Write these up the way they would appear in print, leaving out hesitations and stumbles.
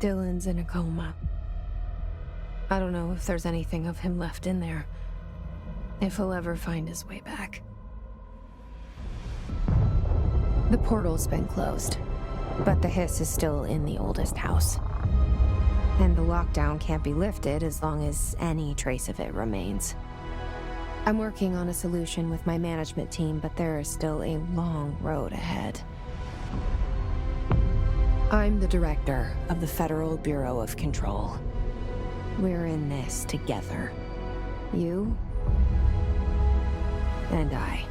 Dylan's in a coma. I don't know if there's anything of him left in there. If he'll ever find his way back. The portal's been closed, but the hiss is still in the oldest house. And the lockdown can't be lifted as long as any trace of it remains. I'm working on a solution with my management team, but there is still a long road ahead. I'm the director of the Federal Bureau of Control. We're in this together. You and I.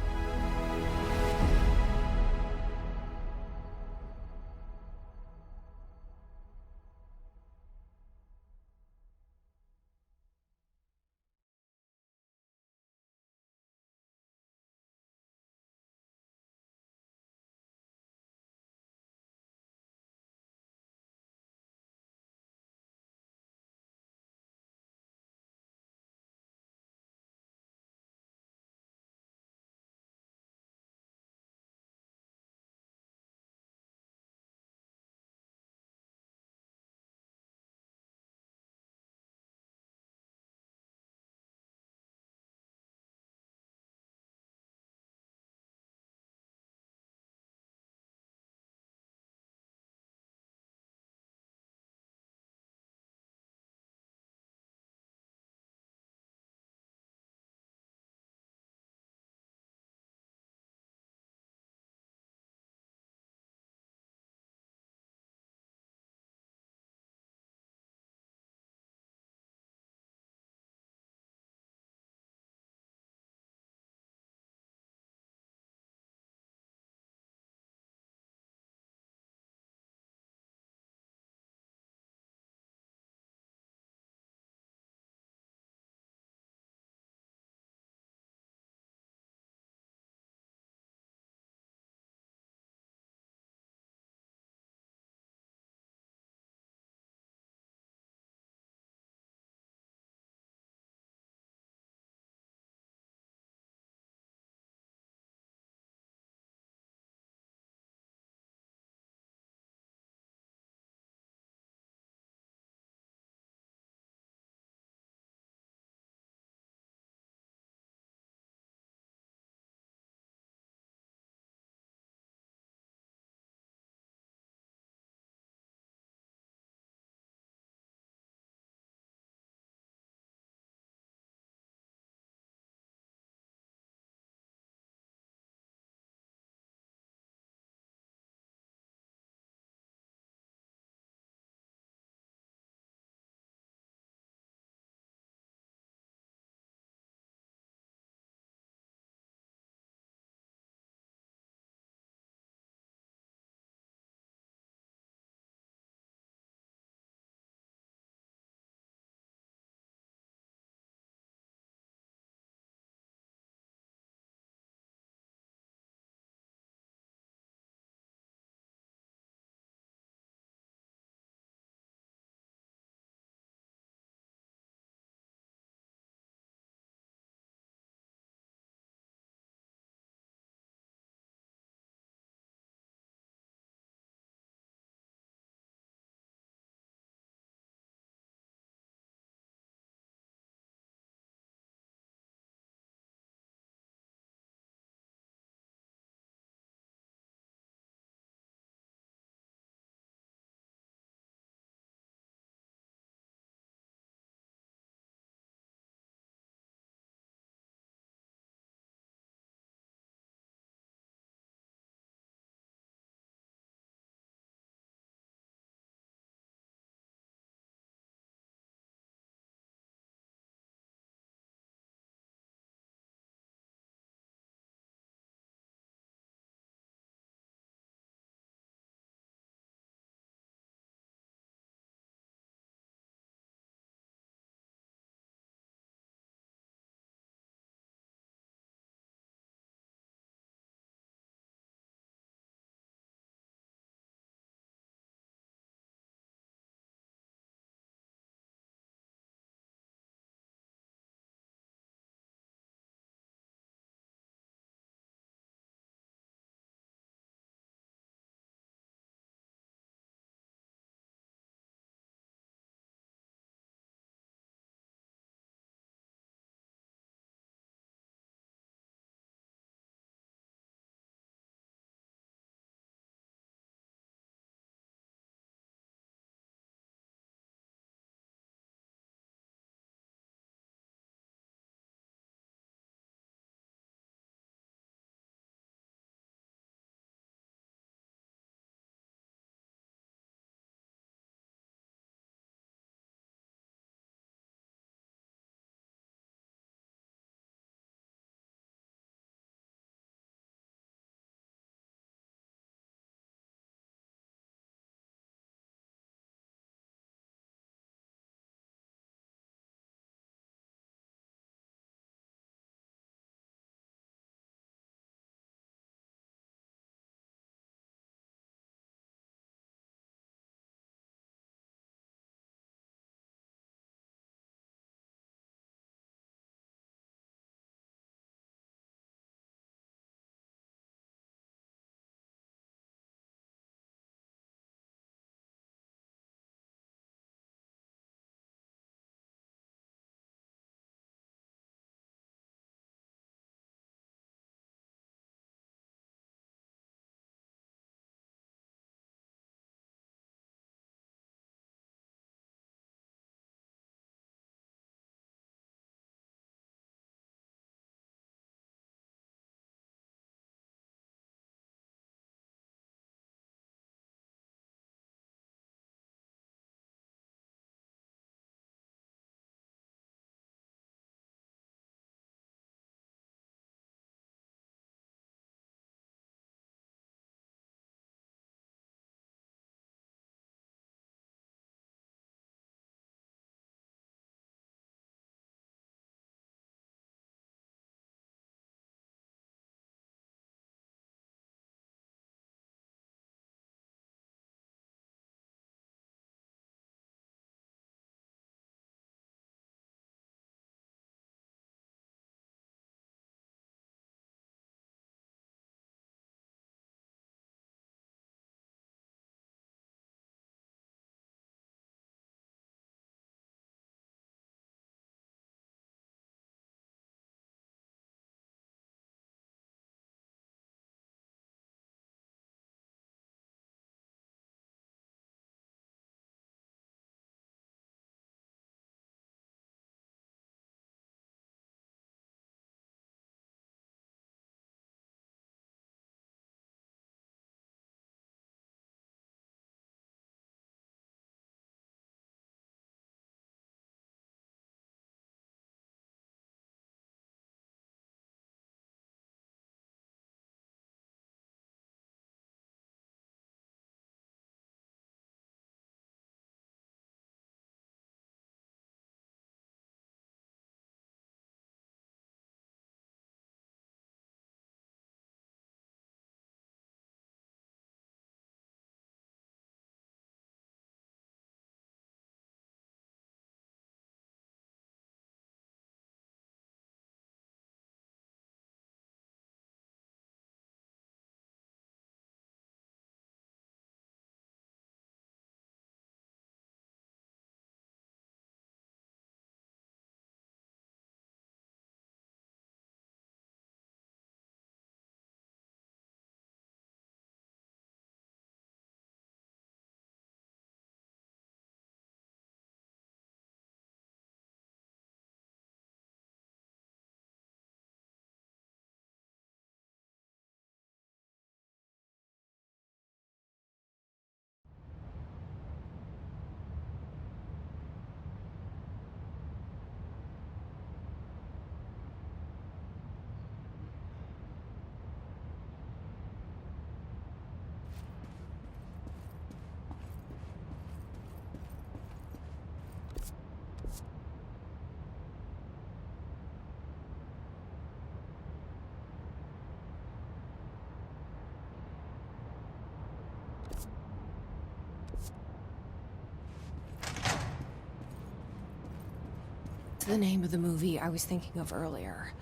the name of the movie I was thinking of earlier.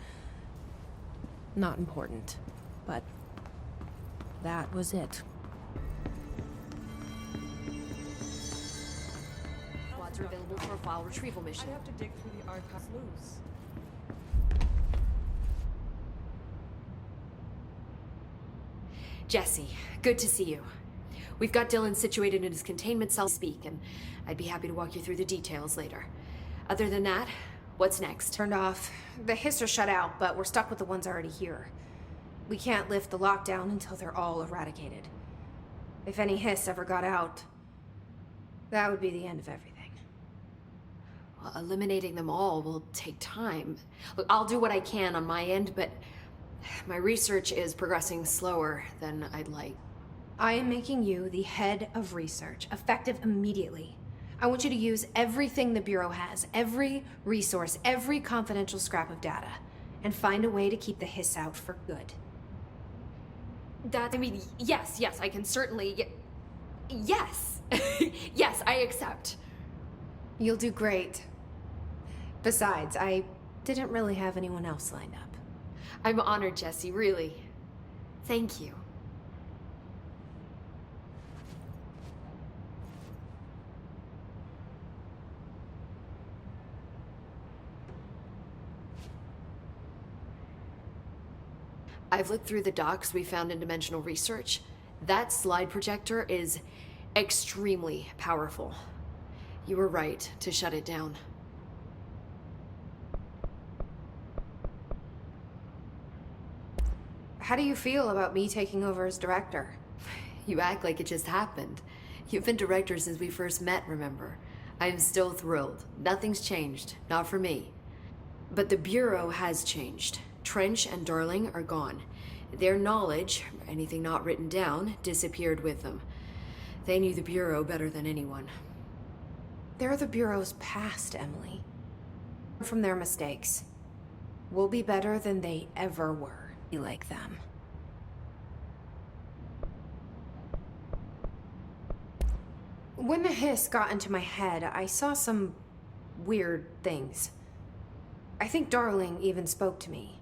Not important, but that was it. Quads are available for a file retrieval mission. I'd have to dig through the archives loose. Jesse, good to see you. We've got Dylan situated in his containment cell and I'd be happy to walk you through the details later. Other than that, what's next? Turned off. The hiss are shut out, but we're stuck with the ones already here. We can't lift the lockdown until they're all eradicated. If any hiss ever got out, that would be the end of everything. Well, eliminating them all will take time. Look, I'll do what I can on my end, but my research is progressing slower than I'd like. I am making you the head of research, effective immediately. I want you to use everything the Bureau has, every resource, every confidential scrap of data, and find a way to keep the hiss out for good. Yes, I can certainly... Yes! Yes, I accept. You'll do great. Besides, I didn't really have anyone else lined up. I'm honored, Jesse, really. Thank you. I've looked through the docs we found in Dimensional Research. That slide projector is extremely powerful. You were right to shut it down. How do you feel about me taking over as director? You act like it just happened. You've been director since we first met, remember? I am still thrilled. Nothing's changed. Not for me. But the Bureau has changed. Trench and Darling are gone. Their knowledge, anything not written down, disappeared with them. They knew the Bureau better than anyone. They're the Bureau's past, Emily. From their mistakes. We'll be better than they ever were. Be like them. When the hiss got into my head, I saw some weird things. I think Darling even spoke to me.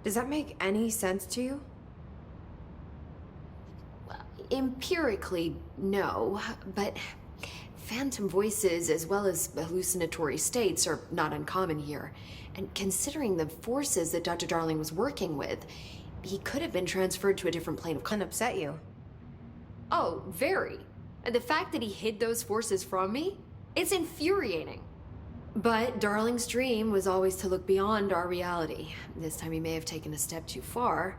Does that make any sense to you? Well, empirically, no, but phantom voices as well as hallucinatory states are not uncommon here. And considering the forces that Dr. Darling was working with, he could have been transferred to a different plane of... Couldn't upset you. Oh, very. And the fact that he hid those forces from me, it's infuriating. But Darling's dream was always to look beyond our reality. This time he may have taken a step too far,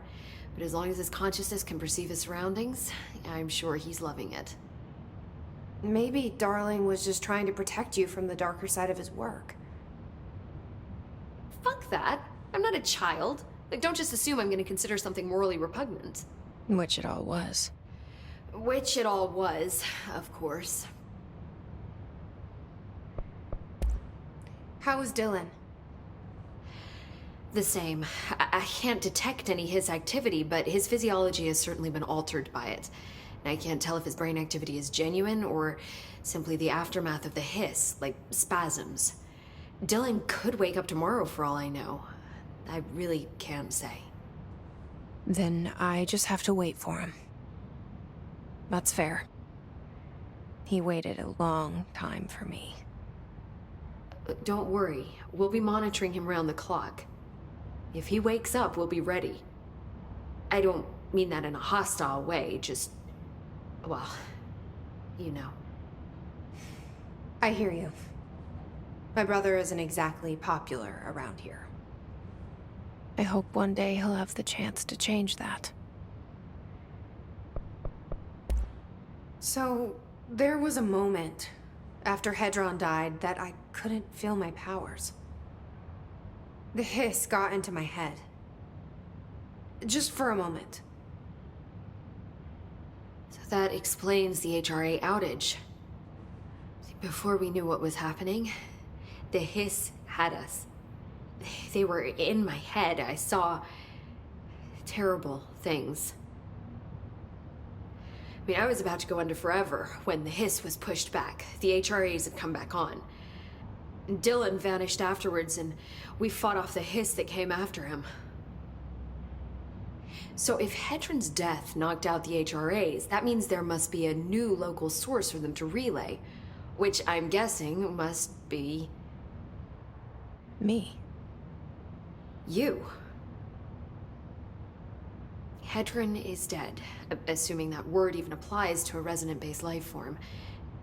but as long as his consciousness can perceive his surroundings, I'm sure he's loving it. Maybe Darling was just trying to protect you from the darker side of his work. Fuck that. I'm not a child. Like, don't just assume I'm gonna consider something morally repugnant. Which it all was. Which it all was, of course. How was Dylan? The same. I can't detect any his activity, but his physiology has certainly been altered by it. And I can't tell if his brain activity is genuine or simply the aftermath of the hiss, like spasms. Dylan could wake up tomorrow for all I know. I really can't say. Then I just have to wait for him. That's fair. He waited a long time for me. Don't worry. We'll be monitoring him round the clock. If he wakes up, we'll be ready. I don't mean that in a hostile way, just... well, you know. I hear you. My brother isn't exactly popular around here. I hope one day he'll have the chance to change that. So, there was a moment after Hedron died that I couldn't feel my powers. The hiss got into my head. Just for a moment. So that explains the HRA outage. Before we knew what was happening, the hiss had us. They were in my head. I saw terrible things. I mean, I was about to go under forever when the hiss was pushed back. The HRAs had come back on. Dylan vanished afterwards, and we fought off the hiss that came after him. So if Hedron's death knocked out the HRAs, that means there must be a new local source for them to relay, which I'm guessing must be... Me. you. Hedron is dead, assuming that word even applies to a resonant-based life form.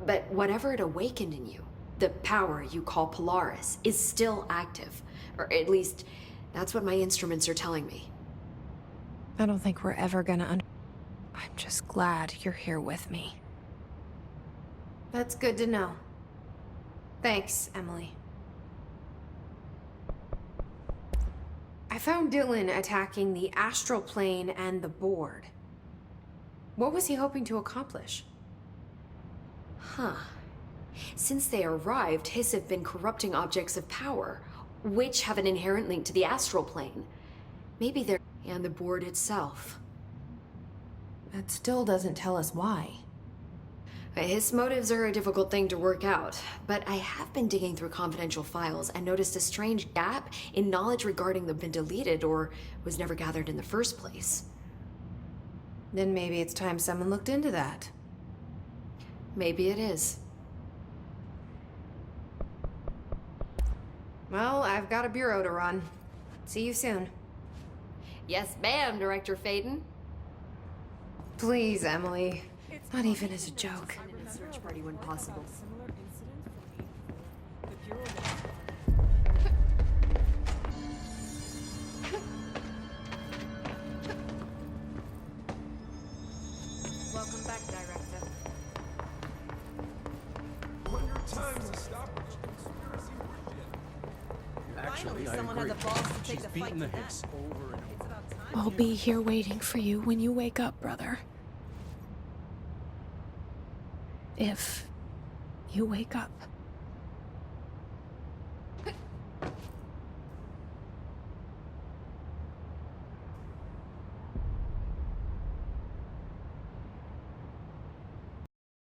But whatever it awakened in you, the power you call Polaris, is still active. Or at least, that's what my instruments are telling me. I don't think we're ever gonna I'm just glad you're here with me. That's good to know. Thanks, Emily. I found Dylan attacking the astral plane and the board. What was he hoping to accomplish? Huh. Since they arrived, Hiss have been corrupting objects of power, which have an inherent link to the astral plane. Maybe they're... and the board itself. That still doesn't tell us why. His motives are a difficult thing to work out, but I have been digging through confidential files and noticed a strange gap in knowledge regarding them been deleted or was never gathered in the first place. Then maybe it's time someone looked into that. Maybe it is. Well, I've got a bureau to run. See you soon. Yes, ma'am, Director Faden. Please, Emily. Not even as a joke. A search party when possible. Similar incident for the Bureau. Welcome back, Director. Actually, I agree. She's beaten the Hiss over and over. I'll be here waiting for you when you wake up, brother. If you wake up.